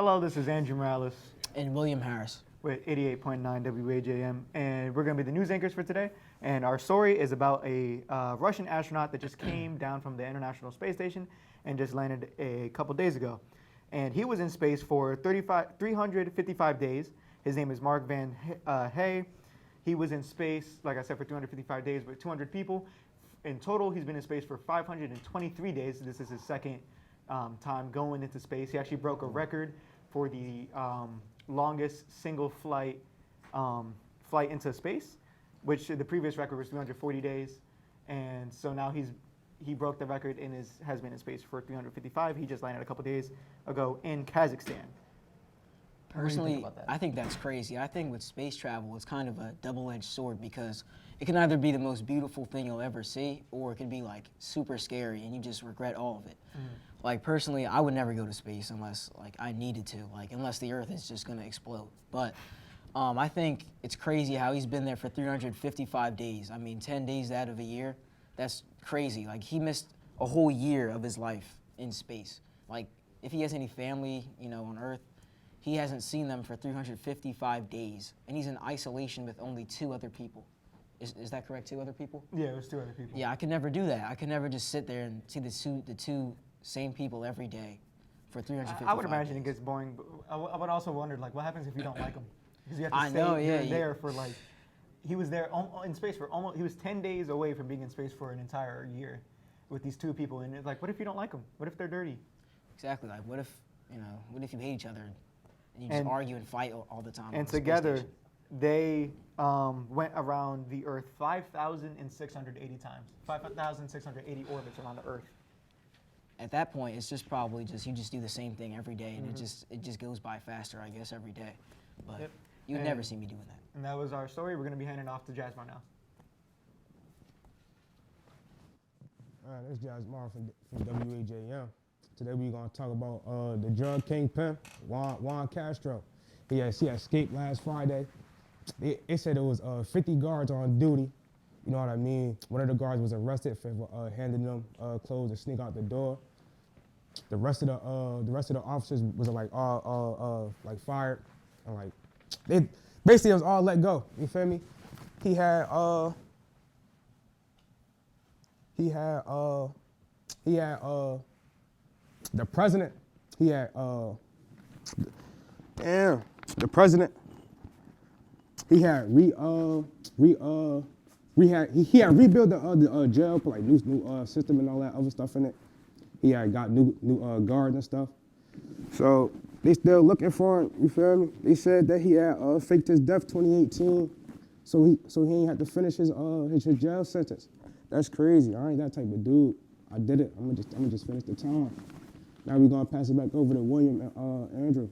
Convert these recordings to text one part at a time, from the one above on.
Hello, this is Andrew Morales And William Harris. with 88.9 WAJM, and we're going to be the news anchors for today. And our story is about a Russian astronaut that just came down from the International Space Station and just landed a couple days ago. And he was in space for 355 days. His name is Mark Van Hay. He was in space, like I said, for 355 days with 200 people. In total, he's been in space for 523 days. This is his second time going into space. He actually broke a record for the longest single flight into space, which the previous record was 340 days. And so now he broke the record and has been in space for 355. He just landed a couple days ago in Kazakhstan. Personally, I think that's crazy. I think with space travel, it's kind of a double-edged sword because it can either be the most beautiful thing you'll ever see, or it can be like super scary and you just regret all of it. Like personally, I would never go to space unless like I needed to, like unless the Earth is just gonna explode. But I think it's crazy how he's been there for 355 days. I mean, 10 days out of a year, that's crazy. Like he missed a whole year of his life in space. Like if he has any family, on Earth, he hasn't seen them for 355 days, and he's in isolation with only 2 other people. Is that correct, 2 other people? Yeah, it was 2 other people. Yeah, I could never do that. I could never just sit there and see the two same people every day for 355 I would imagine days. it gets boring, but I would also wonder, like, what happens if you don't like him? Because you have to I stay know, yeah, there for, like, he was there in space for almost, he was 10 days away from being in space for an entire year with these 2 people. And it's like, what if you don't like them? What if they're dirty? Exactly. Like, what if you hate each other and you just argue and fight all the time? And together, they went around the Earth 5,680 times. 5,680 orbits around the Earth. At that point, it's just probably you just do the same thing every day, and it just goes by faster, I guess, every day. But you would never see me doing that. And that was our story. We're going to be handing off to Jasmine now. All right, this is Jasmine from WAJM. Today we're going to talk about the drug kingpin, Juan Castro. He escaped last Friday. It said it was 50 guards on duty. You know what I mean? One of the guards was arrested for handing them clothes to sneak out the door. The rest of the officers was like all fired, and like they basically was all let go. You feel me? He had the president. He had the president. He had he had rebuilt the jail, put like new system and all that other stuff in it. He had got new guards and stuff. So they still looking for him. You feel me? They said that he had faked his death 2018, so he ain't had to finish his jail sentence. That's crazy. I ain't that type of dude. I did it. I'm gonna just finish the time. Now we're gonna pass it back over to William and Andrew.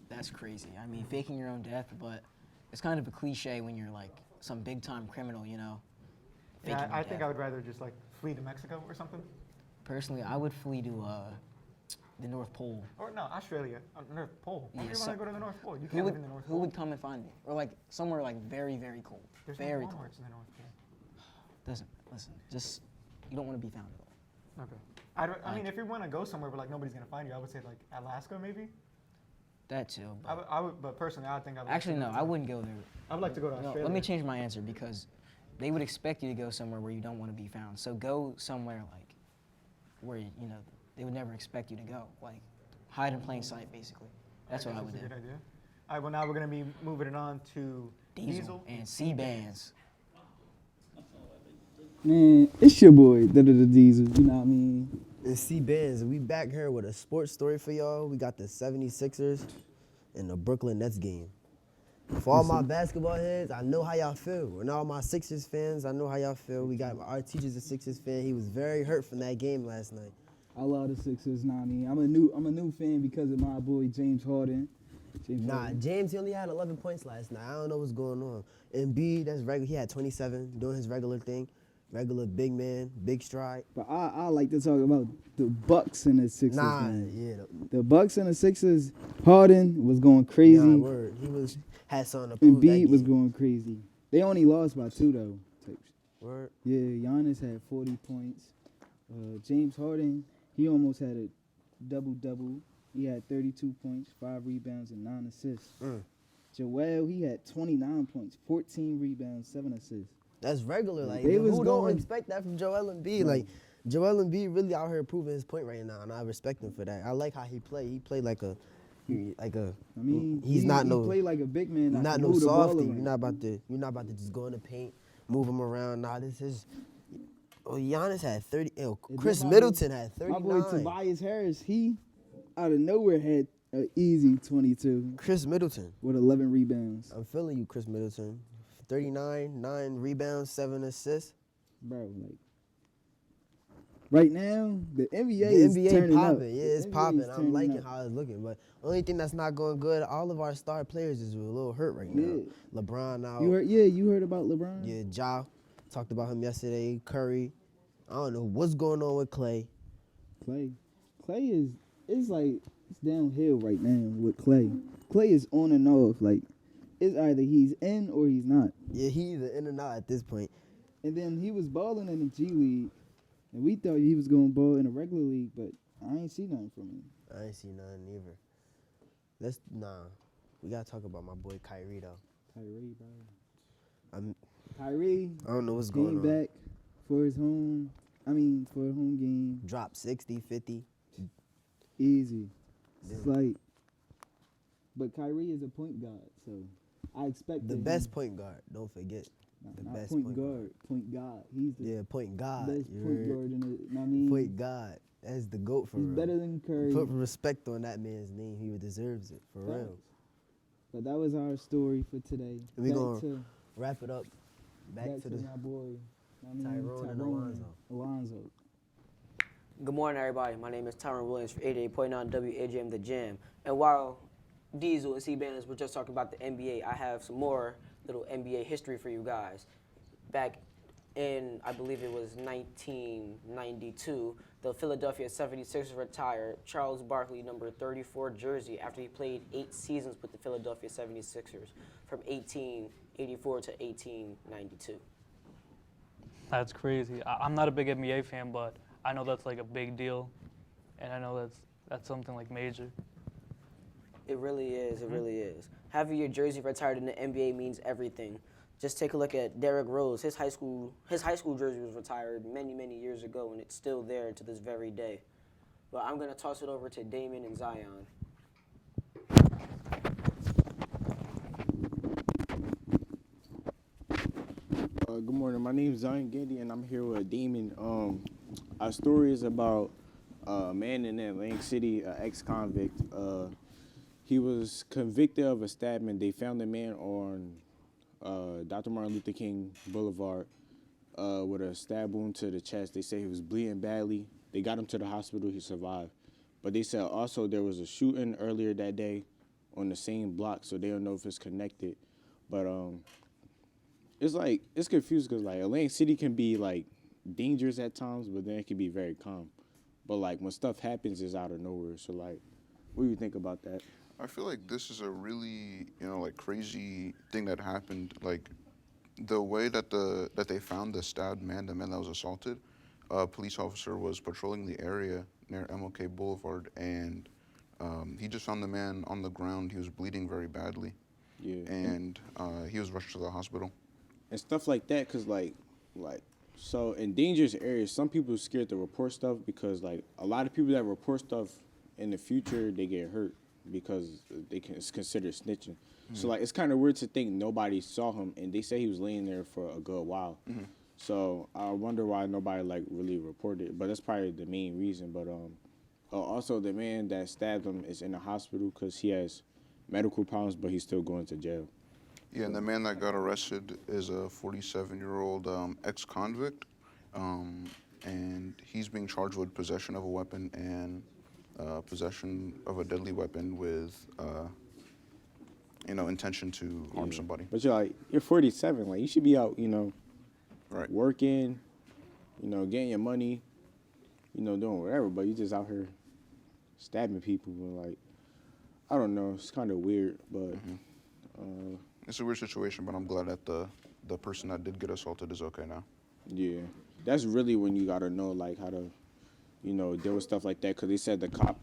That's crazy. I mean, faking your own death, but it's kind of a cliche when you're like some big time criminal, Yeah, I think I would rather just like flee to Mexico or something. Personally, I would flee to the North Pole. Or no, Australia, North Pole. Why do you want to go to the North Pole? You Who can't would, live in the North who Pole. would come and find me? Or like somewhere like very, very cold. There's very no cold. Walmarts in the North Pole. Listen, just, you don't want to be found at all. Okay. I mean, if you want to go somewhere where like nobody's gonna find you, I would say like Alaska maybe. That too. I would, but personally, I think I would. Actually, no, I wouldn't go there. I'd like to go to Australia. Let me change my answer because they would expect you to go somewhere where you don't want to be found. So go somewhere like where they would never expect you to go, like hide in plain sight, basically. That's what I would do. That's a good idea. All right, well now we're gonna be moving it on to Diesel and C-bands. Man, it's your boy, Diesel, you know what I mean? It's C-Bands, and we back here with a sports story for y'all. We got the 76ers and the Brooklyn Nets game. For all my basketball heads, I know how y'all feel. And all my Sixers fans, I know how y'all feel. We got our teacher's a Sixers fan. He was very hurt from that game last night. I love the Sixers, know what I mean? I'm a new fan because of my boy James Harden. James, he only had 11 points last night. I don't know what's going on. Embiid, that's regular. He had 27, doing his regular thing. Regular big man, big stride. But I like to talk about the Bucks and the Sixers. The Bucks and the Sixers. Harden was going crazy. Nah, word. He had something to prove. Embiid was going crazy. They only lost by 2 though. Word. Yeah, Giannis had 40 points. James Harden, he almost had a double-double. He had 32 points, 5 rebounds, and 9 assists. Joel, he had 29 points, 14 rebounds, 7 assists. That's regular. Like, They was who don't going- expect that from Joel Embiid? No. Like, Joel Embiid really out here proving his point right now, and I respect him for that. I like how he played. He played like a. I mean, he's he no. played like a big man. that Not can no move the ball softy. around. You're not about to just go in the paint, move him around. Nah, this is. Oh, Giannis had 30. And Chris then Middleton had My 39. boy Tobias Harris, he out of nowhere had an easy 22 Chris Middleton. with 11 rebounds. I'm feeling you, Chris Middleton. 39, 9 rebounds, 7 assists. Bro, like right now, the NBA The is NBA turning up. popping. Yeah, it's The NBA popping. is I'm turning liking up. how it's looking. But only thing that's not going good, all of our star players is a little hurt right now. LeBron out. You heard about LeBron? Yeah, Ja. Talked about him yesterday. Curry. I don't know what's going on with Clay. Clay is it's like it's downhill right now with Clay. Clay is on and off. Like it's either he's in or he's not. Yeah, he either in and out at this point. And then he was balling in the G League, and we thought he was going to ball in the regular league, but I ain't see nothing from him. I ain't seen nothing either. We gotta talk about my boy Kyrie though. Kyrie, bro. I'm- Kyrie I don't know what's going came on. back for his home. For a home game. Drop 60, 50. Easy. Yeah. Slight. But Kyrie is a point guard, so I expect The best point guard. Don't forget. The not best point guard. Point guard. He's the Yeah, point guard. best you point heard? guard in the. Point guard. That's the GOAT for He's real. better than Curry. Put respect on that man's name. He deserves it, for real. Facts. But that was our story for today. And we Back gonna to Wrap it up. Back to the my boy. Tyrone and Alonzo. Alonzo. Good morning, everybody. My name is Tyrone Williams for 88.9 WAJM The Jam. And while Diesel and C-Banners were just talking about the NBA, I have some more little NBA history for you guys. Back in, I believe it was 1992, the Philadelphia 76ers retired Charles Barkley, number 34 jersey, after he played 8 seasons with the Philadelphia 76ers from 1884 to 1892. That's crazy. I'm not a big NBA fan, but I know that's like a big deal, and I know that's something like major. It really is. It really is. Having your jersey retired in the NBA means everything. Just take a look at Derrick Rose. His high school jersey was retired many, many years ago, and it's still there to this very day. But I'm gonna toss it over to Damon and Zion. Good morning. My name is Zion Gandy, and I'm here with Damon. Our story is about a man in Atlantic City, an ex-convict. He was convicted of a stabbing. They found the man on Dr. Martin Luther King Boulevard with a stab wound to the chest. They say he was bleeding badly. They got him to the hospital. He survived. But they said also there was a shooting earlier that day on the same block, so they don't know if it's connected. But it's confused because like Atlantic City can be like dangerous at times, but then it can be very calm. But like when stuff happens, it's out of nowhere. So like, what do you think about that? I feel like this is a really, like crazy thing that happened. Like the way that they found the stabbed man, the man that was assaulted, a police officer was patrolling the area near MLK Boulevard, and he just found the man on the ground. He was bleeding very badly. Yeah. And he was rushed to the hospital. And stuff like that, cause so in dangerous areas, some people are scared to report stuff because like a lot of people that report stuff in the future, they get hurt because it's considered snitching. So like it's kind of weird to think nobody saw him, and they say he was laying there for a good while. So I wonder why nobody like really reported it, but that's probably the main reason. But also the man that stabbed him is in the hospital because he has medical problems, but he's still going to jail. Yeah, and the man that got arrested is a 47-year-old ex-convict, and he's being charged with possession of a weapon and possession of a deadly weapon with, intention to harm somebody. But you're 47, like you should be out, Right. working, getting your money, doing whatever. But you just out here stabbing people, and like I don't know, it's kind of weird, but. It's a weird situation, but I'm glad that the person that did get assaulted is okay now. Yeah, that's really when you gotta know like how to, deal with stuff like that. Cause they said the cop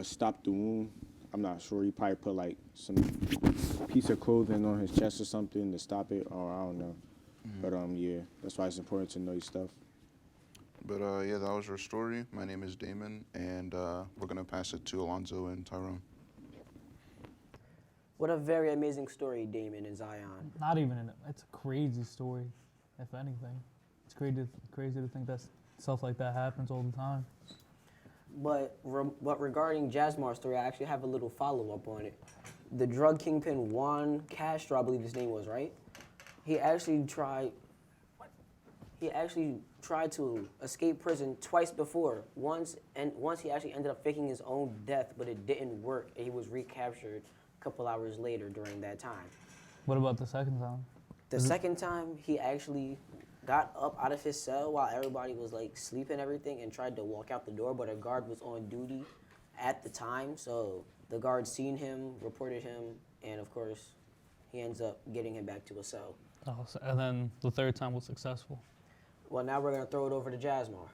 stop the wound. I'm not sure. He probably put like some piece of clothing on his chest or something to stop it, or I don't know. But yeah, that's why it's important to know your stuff. But yeah, that was our story. My name is Damon, and we're gonna pass it to Alonzo and Tyrone. What a very amazing story, Damon and Zion. Not even it's a crazy story, if anything. It's crazy to think that stuff like that happens all the time. But regarding Jasmar's story, I actually have a little follow-up on it. The drug kingpin Juan Castro, I believe his name was, right? He actually tried to escape prison twice before. Once he actually ended up faking his own death, but it didn't work, and he was recaptured a couple hours later during that time. What about the second time? The second time, he actually got up out of his cell while everybody was like sleeping and everything and tried to walk out the door, but a guard was on duty at the time, so the guard seen him, reported him, and of course, he ends up getting him back to a cell. Oh, and then the third time was successful. Well, now we're gonna throw it over to Jasmar.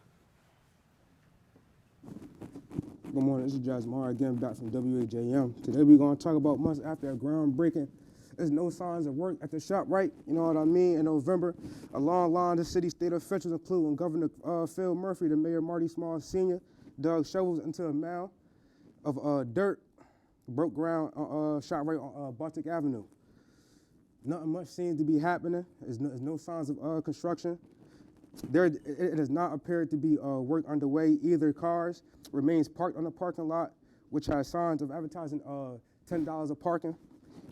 Good morning, this is Jasmar again, back from WAJM. Today we're gonna talk about months after a groundbreaking. There's no signs of work at the shop, right? You know what I mean? In November, a long line of city state officials, including Governor Phil Murphy, the Mayor Marty Small Sr., dug shovels into a mound of dirt, broke ground shop right on Baltic Avenue. Nothing much seems to be happening. There's no signs of construction. It does not appear to be work underway. Either cars remains parked on the parking lot, which has signs of advertising $10 of parking.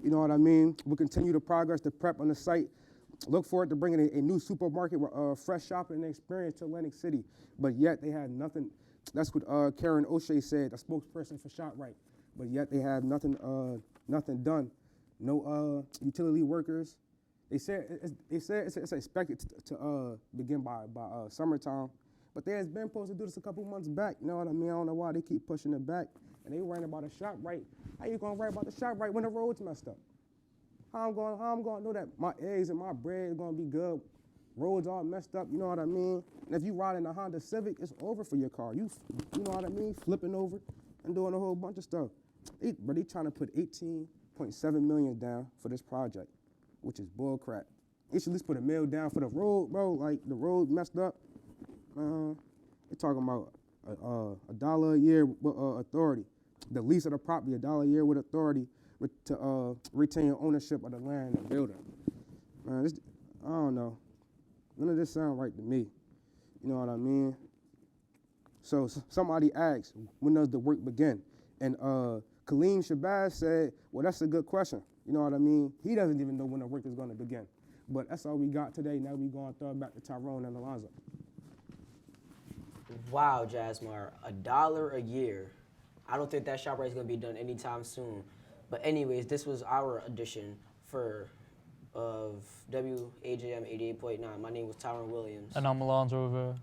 You know what I mean? We'll continue to progress the prep on the site. Look forward to bringing a new supermarket with fresh shopping experience to Atlantic City. But yet they had nothing. That's what Karen O'Shea said, a spokesperson for ShopRite. But yet they have nothing done. No utility workers. They said it's expected to begin by summertime. But they has been supposed to do this a couple months back. You know what I mean? I don't know why they keep pushing it back. And they worrying about the ShopRite. How you gonna worry about the ShopRite when the road's messed up? How I'm gonna know that my eggs and my bread is gonna be good? Roads all messed up, you know what I mean? And if you ride in a Honda Civic, it's over for your car. You know what I mean? Flipping over and doing a whole bunch of stuff. But they trying to put $18.7 million down for this project, which is bull crap. They should at least put $1 million down for the road, bro. Like the road messed up. They're talking about $1 a year with authority. The lease of the property, $1 a year with authority to retain ownership of the land and building. Man, I don't know. None of this sound right to me. You know what I mean? So somebody asked, when does the work begin? And Kaleem Shabazz said, well, that's a good question. You know what I mean? He doesn't even know when the work is going to begin. But that's all we got today. Now we're going to throw it back to Tyrone and Alonzo. Wow, Jasmar, $1 a year. I don't think that ShopRite is going to be done anytime soon. But anyways, this was our edition of WAJM 88.9. My name was Tyrone Williams. And I'm Alonzo Rivera.